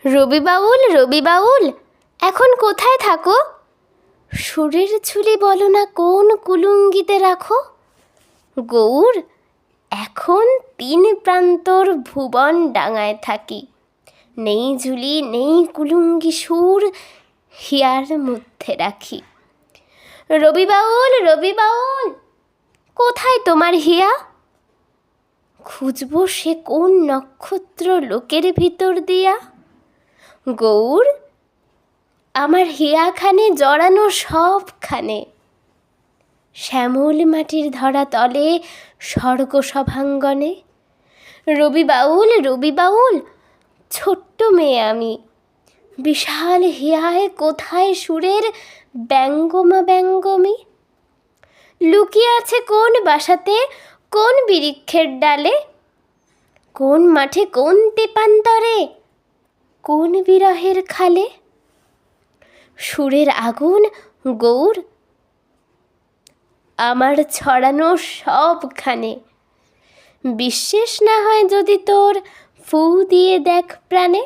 রবি বাউল, রবি বাউল, এখন কোথায় থাকো? সুরের ঝুলি বলো না কোন কুলুঙ্গিতে রাখো? গৌর, এখন তিন প্রান্তর ভুবন ডাঙায় থাকি। নেই ঝুলি নেই কুলুঙ্গি, সুর হিয়ার মধ্যে রাখি। রবি বাউল, রবি বাউল, কোথায় তোমার হিয়া? খুঁজবো সে কোন নক্ষত্র লোকের ভিতর দিয়া। গৌর, আমার হিয়াখানে জড়ানো সবখানে, শ্যামল মাটির ধরা তলে স্বর্গ সভাঙ্গনে। রবি বাউল, রবি বাউল, ছোট্ট মেয়ে আমি, বিশাল হিয়ায় কোথায় সুরের ব্যঙ্গমা ব্যঙ্গমী? লুকিয়ে আছে কোন বাসাতে, কোন বৃক্ষের ডালে, কোন মাঠে কোন তেপান্তরে, কোন বিরহের খালে? সুরের আগুন গৌর, আমার ছড়ানো সবখানে। বিশ্বাস না হয় যদি তোর, ফু দিয়ে দেখ প্রাণে।